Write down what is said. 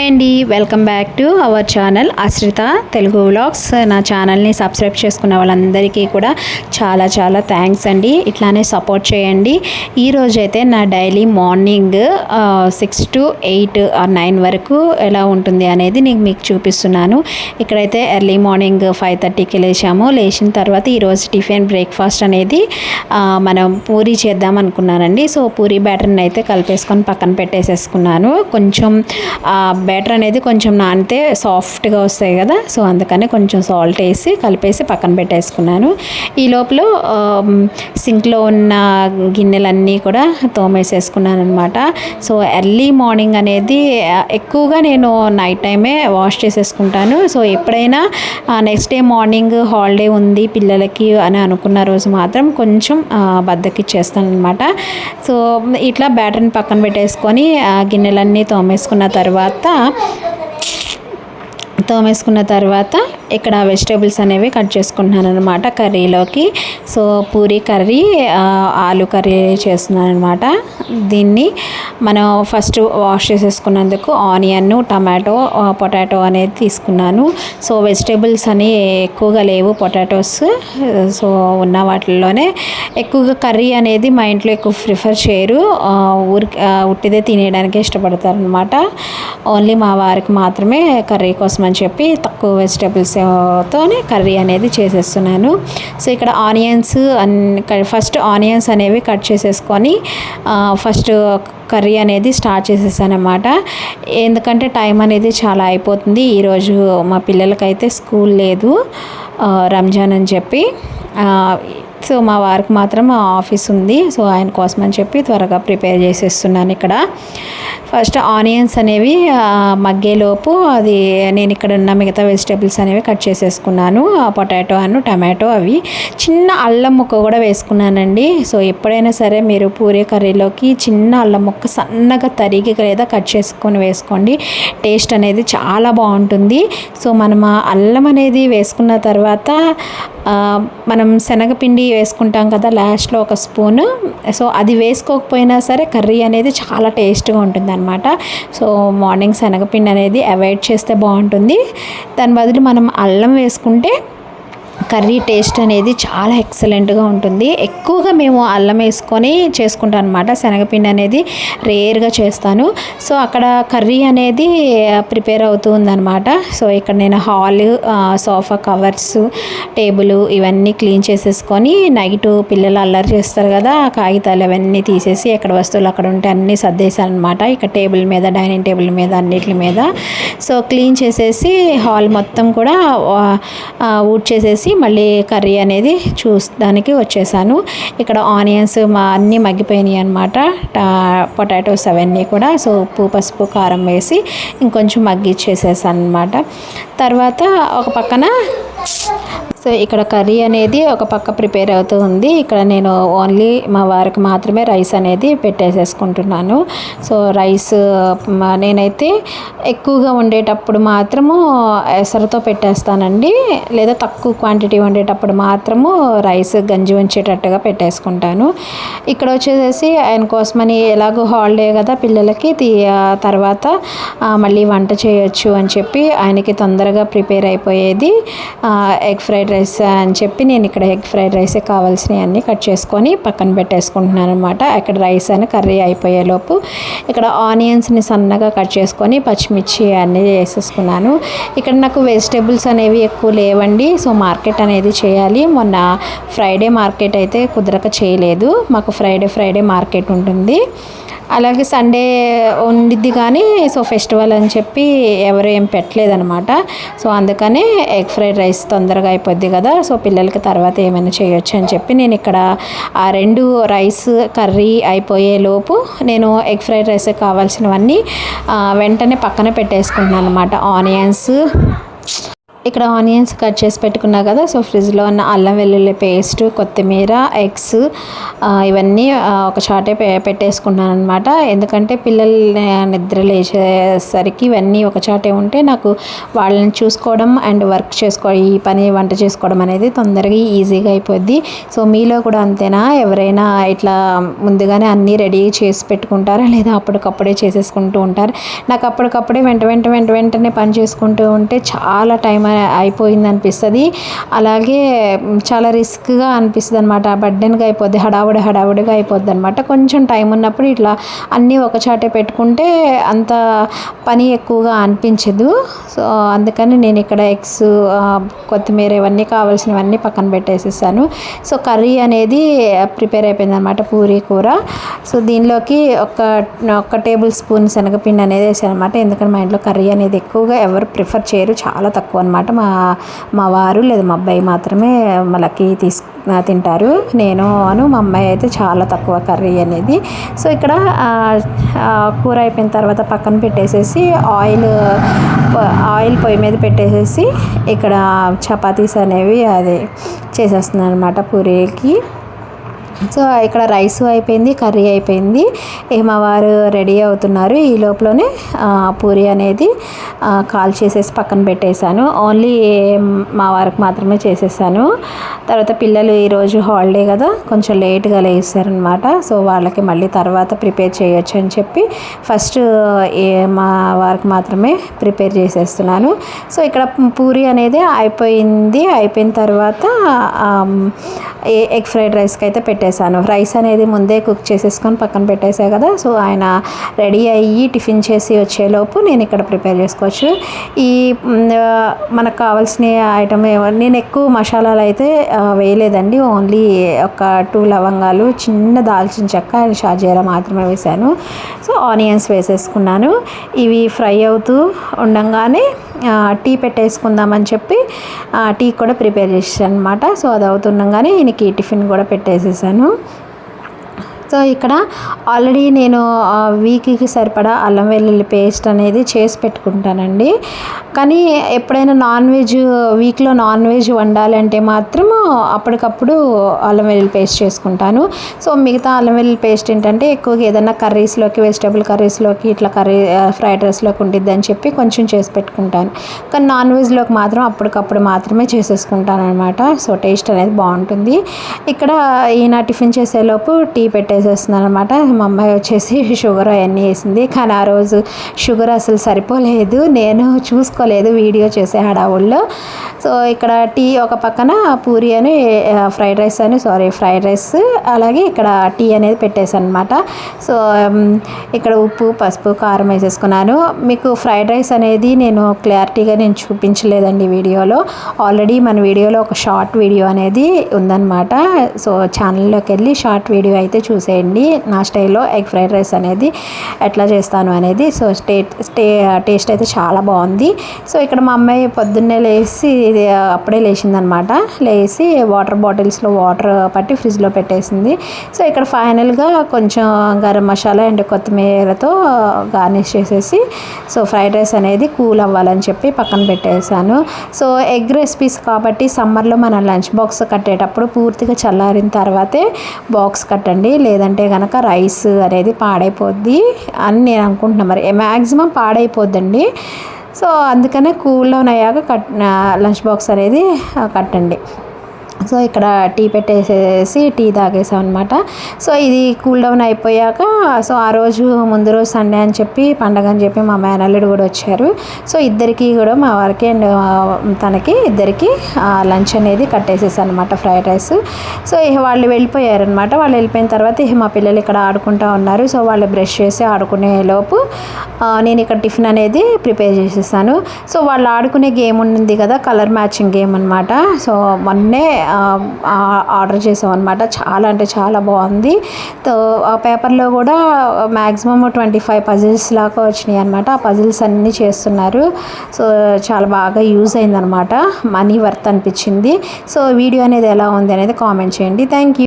అండి, welcome back to our channel ఆశ్రిత Telugu vlogs. నా ఛానల్ని సబ్స్క్రైబ్ చేసుకున్న వాళ్ళందరికీ కూడా చాలా చాలా థ్యాంక్స్ అండి. ఇట్లానే సపోర్ట్ చేయండి. ఈరోజు అయితే నా డైలీ మార్నింగ్ 6 to 8 or 9 వరకు ఎలా ఉంటుంది అనేది నేను మీకు చూపిస్తున్నాను. ఇక్కడైతే ఎర్లీ మార్నింగ్ 5:30కి లేచాము. లేచిన తర్వాత ఈరోజు టిఫిన్ బ్రేక్ఫాస్ట్ అనేది మనం పూరీ చేద్దాం అనుకున్నానండి. సో పూరీ బ్యాటర్ని అయితే కలిపేసుకొని పక్కన పెట్టేసేసుకున్నాను. కొంచెం బ్యాటర్ అనేది కొంచెం నానితే సాఫ్ట్గా వస్తాయి కదా, సో అందుకని కొంచెం సాల్ట్ వేసి కలిపేసి పక్కన పెట్టేసుకున్నాను. ఈ లోపల సింక్లో ఉన్న గిన్నెలన్నీ కూడా తోమేసేసుకున్నాను అనమాట. సో ఎర్లీ మార్నింగ్ అనేది ఎక్కువగా నేను నైట్ టైమే వాష్ చేసేసుకుంటాను. సో ఎప్పుడైనా నెక్స్ట్ డే మార్నింగ్ హాలిడే ఉంది పిల్లలకి అని అనుకున్న రోజు మాత్రం కొంచెం బద్దకిచ్చేస్తాను అనమాట. సో ఇట్లా బ్యాటర్ని పక్కన పెట్టేసుకొని గిన్నెలన్నీ తోమేసుకున్న తర్వాత ఇక్కడ వెజిటేబుల్స్ అనేవి కట్ చేసుకుంటున్నాను అనమాట కర్రీలోకి. So puri curry, aloo curry చేస్తున్నాను అనమాట. దీన్ని మనం ఫస్ట్ వాష్ చేసేసుకున్నందుకు ఆనియన్, టమాటో, పొటాటో అనేది తీసుకున్నాను. సో వెజిటేబుల్స్ అని ఎక్కువగా లేవు, పొటాటోస్. సో ఉన్న వాటిల్లోనే ఎక్కువగా కర్రీ అనేది మా ఇంట్లో ఎక్కువ ప్రిఫర్ చేయరు, ఉట్టిదే తినేయడానికి ఇష్టపడతారు అనమాట. ఓన్లీ మా వారికి మాత్రమే కర్రీ కోసం అని చెప్పి తక్కువ వెజిటేబుల్స్తోనే కర్రీ అనేది చేసేస్తున్నాను. సో ఇక్కడ ఫస్ట్ ఆనియన్స్ అనేవి కట్ చేసేసుకొని ఫస్ట్ కర్రీ అనేది స్టార్ట్ చేసేసాను అనమాట. ఎందుకంటే టైం అనేది చాలా అయిపోతుంది. ఈరోజు మా పిల్లలకైతే స్కూల్ లేదు, రంజాన్ అని చెప్పి. సో మా వారికి మాత్రం ఆఫీస్ ఉంది. సో ఆయన కోసం అని చెప్పి త్వరగా ప్రిపేర్ చేసేస్తున్నాను. ఇక్కడ ఫస్ట్ ఆనియన్స్ అనేవి మగ్గేలోపు నేను ఇక్కడ ఉన్న మిగతా వెజిటేబుల్స్ అనేవి కట్ చేసేసుకున్నాను. పొటాటో అను టమాటో, అవి చిన్న అల్లం ముక్క కూడా వేసుకున్నానండి. సో ఎప్పుడైనా సరే మీరు పూరీ కర్రీలోకి చిన్న అల్లం ముక్క సన్నగా తరిగి లేదా కట్ చేసుకొని వేసుకోండి, టేస్ట్ అనేది చాలా బాగుంటుంది. సో మనం అల్లం అనేది వేసుకున్న తర్వాత మనం శనగపిండి వేసుకుంటాం కదా లాస్ట్లో ఒక స్పూను. సో అది వేసుకోకపోయినా సరే కర్రీ అనేది చాలా టేస్ట్గా ఉంటుంది అనమాట. సో మార్నింగ్ శనగపిండి అనేది అవాయిడ్ చేస్తే బాగుంటుంది. దాని బదులు మనం అల్లం వేసుకుంటే కర్రీ టేస్ట్ అనేది చాలా ఎక్సలెంట్గా ఉంటుంది. ఎక్కువగా మేము అల్లం వేసుకొని చేసుకుంటాం అనమాట. శనగపిండి అనేది రేర్గా చేస్తాను. సో అక్కడ కర్రీ అనేది ప్రిపేర్ అవుతుందన్నమాట. సో ఇక్కడ నేను హాల్, సోఫా కవర్స్, టేబుల్ ఇవన్నీ క్లీన్ చేసేసుకొని నైట్ పిల్లలు అల్లరి చేస్తారు కదా, కాగితాలు అవన్నీ తీసేసి ఎక్కడ వస్తువులు అక్కడ ఉంటే అన్నీ సర్దేశాను అనమాట. ఇక టేబుల్ మీద, డైనింగ్ టేబుల్ మీద, అన్నిటి మీద. సో క్లీన్ చేసేసి హాల్ మొత్తం కూడా ఊడ్ చేసేసి మళ్ళీ కర్రీ అనేది చూడడానికి వచ్చేసాను. ఇక్కడ ఆనియన్స్ అన్నీ మగ్గిపోయినాయి అనమాట, పొటాటోస్ అవన్నీ కూడా. సో ఉప్పు, పసుపు, కారం వేసి ఇంకొంచెం మగ్గిచ్చేసేసాను అనమాట. తర్వాత ఒక పక్కన సో ఇక్కడ కర్రీ అనేది ఒక పక్క ప్రిపేర్ అవుతూ ఉంది. ఇక్కడ నేను ఓన్లీ మా వారికి మాత్రమే రైస్ అనేది పెట్టేసేసుకుంటున్నాను. సో రైస్ నేనైతే ఎక్కువగా వండేటప్పుడు మాత్రము ఎసరుతో పెట్టేస్తానండి, లేదా తక్కువ క్వాంటిటీ వండేటప్పుడు మాత్రము రైస్ గంజి ఉంచేటట్టుగా పెట్టేసుకుంటాను. ఇక్కడ వచ్చేసేసి ఆయన కోసమని ఎలాగో హాలిడే కదా పిల్లలకి, తర్వాత మళ్ళీ వంట చేయొచ్చు అని చెప్పి ఆయనకి తొందరగా ప్రిపేర్ అయిపోయేది ఎగ్ ఫ్రైడ్ రైస్ అని చెప్పి నేను ఇక్కడ ఎగ్ ఫ్రైడ్ రైసే కావాల్సినవి అన్నీ కట్ చేసుకొని పక్కన పెట్టేసుకుంటున్నాను అనమాట. ఇక్కడ రైస్ అని కర్రీ అయిపోయేలోపు ఇక్కడ ఆనియన్స్ని సన్నగా కట్ చేసుకొని పచ్చిమిర్చి అన్నీ వేసేసుకున్నాను. ఇక్కడ నాకు వెజిటేబుల్స్ అనేవి ఎక్కువ లేవండి. సో మార్కెట్ అనేది చేయాలి. మొన్న ఫ్రైడే మార్కెట్ అయితే కుదరక చేయలేదు. మాకు ఫ్రైడే మార్కెట్ ఉంటుంది. అలాగే సండే ఉండిద్ది కానీ సో ఫెస్టివల్ అని చెప్పి ఎవరు ఏం పెట్టలేదనమాట. సో అందుకనే ఎగ్ ఫ్రైడ్ రైస్ తొందరగా అయిపోద్ది కదా, సో పిల్లలకి తర్వాత ఏమైనా చేయొచ్చు అని చెప్పి నేను ఇక్కడ ఆ 2 రైస్ కర్రీ అయిపోయేలోపు నేను ఎగ్ ఫ్రైడ్ రైస్ కావాల్సినవన్నీ వెంటనే పక్కన పెట్టేసుకుంటున్నాను అనమాట. ఆనియన్స్, ఇక్కడ ఆనియన్స్ కట్ చేసి పెట్టుకున్నా కదా, సో ఫ్రిడ్జ్లో ఉన్న అల్లం వెల్లుల్లి పేస్ట్, కొత్తిమీర, ఎగ్స్ ఇవన్నీ ఒక చాటే పెట్టేసుకున్నాను అనమాట. ఎందుకంటే పిల్లలు నిద్ర లేచేసరికి ఇవన్నీ ఒక చాటే ఉంటే నాకు వాళ్ళని చూసుకోవడం అండ్ వర్క్ ఈ వంట చేసుకోవడం అనేది తొందరగా ఈజీగా అయిపోద్ది. సో మీలో కూడా అంతేనా? ఎవరైనా ఇట్లా ముందుగానే అన్నీ రెడీ చేసి పెట్టుకుంటారా, లేదా అప్పటికప్పుడే చేసేసుకుంటూ ఉంటారు? నాకు అప్పటికప్పుడే వెంటనే పని చేసుకుంటూ ఉంటే చాలా టైం అయిపోయింది అనిపిస్తుంది. అలాగే చాలా రిస్క్గా అనిపిస్తుంది అనమాట. బర్డెన్గా అయిపోద్ది, హడావుడిగా అయిపోద్ది అనమాట. కొంచెం టైం ఉన్నప్పుడు ఇట్లా అన్నీ ఒక చాటే పెట్టుకుంటే అంత పని ఎక్కువగా అనిపించదు. సో అందుకని నేను ఇక్కడ ఎగ్స్, కొత్తిమీర ఇవన్నీ కావాల్సినవన్నీ పక్కన పెట్టేసేసాను. సో కర్రీ అనేది ప్రిపేర్ అయిపోయింది అనమాట, పూరీ కూర. సో దీనిలోకి ఒక టేబుల్ స్పూన్ శనగపిండి అనేది వేసాను అనమాట. ఎందుకంటే మా ఇంట్లో కర్రీ అనేది ఎక్కువగా ఎవరు ప్రిఫర్ చేయరు, చాలా తక్కువ అనమాట. మా వారు లేదా మా అబ్బాయి మాత్రమే మనకి తింటారు. నేను మా అమ్మాయి అయితే చాలా తక్కువ కర్రీ అనేది. సో ఇక్కడ కూర అయిపోయిన తర్వాత పక్కన పెట్టేసేసి ఆయిల్ పొయ్యి మీద పెట్టేసేసి ఇక్కడ చపాతీస్ అనేవి అది చేసేస్తున్నాను అనమాట పూరీకి. సో ఇక్కడ రైస్ అయిపోయింది, కర్రీ అయిపోయింది. మా వారు రెడీ అవుతున్నారు. ఈ లోపలనే పూరి అనేది కాల్ చేసేసి పక్కన పెట్టేశాను. ఓన్లీ మా వారికి మాత్రమే చేసేసాను. తర్వాత పిల్లలు ఈరోజు హాలిడే కదా, కొంచెం లేట్గా లేస్తారనమాట. సో వాళ్ళకి మళ్ళీ తర్వాత ప్రిపేర్ చేయొచ్చు అని చెప్పి ఫస్ట్ మా వారికి మాత్రమే ప్రిపేర్ చేసేస్తున్నాను. సో ఇక్కడ పూరి అనేది అయిపోయిన తర్వాత ఎగ్ ఫ్రైడ్ రైస్కి అయితే పెట్టేశాను. రైస్ అనేది ముందే కుక్ చేసేసుకొని పక్కన పెట్టేసా కదా. సో ఆయన రెడీ అయ్యి టిఫిన్ చేసి వచ్చేలోపు నేను ఇక్కడ ప్రిపేర్ చేసుకోవచ్చు. ఈ మనకు కావాల్సిన ఐటమ్ నేను ఎక్కువ మసాలాలు అయితే వేయలేదండి. ఓన్లీ ఒక 2 లవంగాలు, చిన్న దాల్చిన చెక్క అండ్ షాజీరా మాత్రమే వేసాను. సో ఆనియన్స్ వేసేసుకున్నాను. ఇవి ఫ్రై అవుతూ ఉండంగానే టీ పెట్టేసుకుందామని చెప్పి టీ కూడా ప్రిపేర్ చేసాను అనమాట. సో అది అవుతుండగానే ఈయనకి టిఫిన్ కూడా పెట్టేసేసాను. సో ఇక్కడ ఆల్రెడీ నేను వీక్కి సరిపడా అల్లం వెల్లుల్లి పేస్ట్ అనేది చేసి పెట్టుకుంటానండి. కానీ ఎప్పుడైనా వీక్లో నాన్ వెజ్ వండాలంటే మాత్రం అప్పటికప్పుడు అల్లం వెల్లుల్లి పేస్ట్ చేసుకుంటాను. సో మిగతా అల్లం వెల్లుల్లి పేస్ట్ ఏంటంటే ఎక్కువగా ఏదైనా కర్రీస్లోకి, వెజిటబుల్ కర్రీస్లోకి, ఇట్లా ఫ్రైడ్ రైస్లోకి ఉండిద్ది అని చెప్పి కొంచెం చేసి పెట్టుకుంటాను. కానీ నాన్ వెజ్లోకి మాత్రం అప్పటికప్పుడు మాత్రమే చేసేసుకుంటాను అనమాట. సో టేస్ట్ అనేది బాగుంటుంది. ఇక్కడ ఈయన టిఫిన్ చేసేలోపు టీ పెట్టేసేస్తున్నాను అనమాట. మా అమ్మాయి వచ్చేసి షుగర్ అవన్నీ వేసింది. కానీ ఆ రోజు షుగర్ అసలు సరిపోలేదు, నేను చూసుకోలేదు వీడియో చేసే హడావుల్లో. సో ఇక్కడ టీ ఒక పక్కన పూరి అని ఫ్రైడ్ రైస్, అలాగే ఇక్కడ టీ అనేది పెట్టేసాను అనమాట. సో ఇక్కడ ఉప్పు, పసుపు, కారం వేసేసుకున్నాను. మీకు ఫ్రైడ్ రైస్ అనేది నేను క్లారిటీగా చూపించలేదండి వీడియోలో. ఆల్రెడీ మన వీడియోలో ఒక షార్ట్ వీడియో అనేది ఉందన్నమాట. సో ఛానల్లోకి వెళ్ళి షార్ట్ వీడియో అయితే చూసేయండి. నా స్టైల్లో ఎగ్ ఫ్రైడ్ రైస్ అనేది ఎట్లా చేస్తాను అనేది. సో టేస్ట్ అయితే చాలా బాగుంది. సో ఇక్కడ మా అమ్మాయి పొద్దున్నే అప్పుడే లేచిందనమాట. లేచి వాటర్ బాటిల్స్లో వాటర్ పట్టి ఫ్రిడ్జ్లో పెట్టేసింది. సో ఇక్కడ ఫైనల్గా కొంచెం గరం మసాలా అండ్ కొత్తిమీరతో గార్నిష్ చేసేసి సో ఫ్రైడ్ రైస్ అనేది కూల్ అవ్వాలని చెప్పి పక్కన పెట్టేసాను. సో ఎగ్ రెసిపీస్ కాబట్టి సమ్మర్లో మనం లంచ్ బాక్స్ కట్టేటప్పుడు పూర్తిగా చల్లారిన తర్వాతే బాక్స్ కట్టండి, లేదంటే కనుక రైస్ అనేది పాడైపోద్ది అని నేను అనుకుంటున్నాను. మరి మ్యాక్సిమం పాడైపోద్దండి. సో అందుకనే కూల్ డౌన్ అయ్యాక లంచ్ బాక్స్ అనేది కట్టండి. సో ఇక్కడ టీ పెట్టేసేసి టీ తాగేసాం అనమాట. సో ఇది కూల్ డౌన్ అయిపోయాక సో ఆ రోజు ముందు రోజు సండే అని చెప్పి, పండగ అని చెప్పి మా మేనల్లుడు కూడా వచ్చారు. సో ఇద్దరికి కూడా, మా వారికి అండ్ తనకి ఇద్దరికి లంచ్ అనేది కట్టేసేసాను అనమాట, ఫ్రైడ్ రైస్. సో వాళ్ళు వెళ్ళిపోయారనమాట. వాళ్ళు వెళ్ళిపోయిన తర్వాత మా పిల్లలు ఇక్కడ ఆడుకుంటూ ఉన్నారు. సో వాళ్ళు బ్రష్ చేసి ఆడుకునే లోపు నేను ఇక్కడ టిఫిన్ అనేది ప్రిపేర్ చేసేసాను. సో వాళ్ళు ఆడుకునే గేమ్ ఉంది కదా, కలర్ మ్యాచింగ్ గేమ్ అనమాట. సో మొన్నే ఆర్డర్ చేసాం అనమాట. చాలా అంటే చాలా బాగుంది. ఆ పేపర్లో కూడా మ్యాక్సిమం 25 పజిల్స్ లాగా వచ్చినాయి అనమాట. ఆ పజిల్స్ అన్నీ చేస్తున్నారు. సో చాలా బాగా యూజ్ అయిందనమాట, మనీ వర్త్ అనిపించింది. సో వీడియో అనేది ఎలా ఉంది అనేది కామెంట్ చేయండి. Thank you.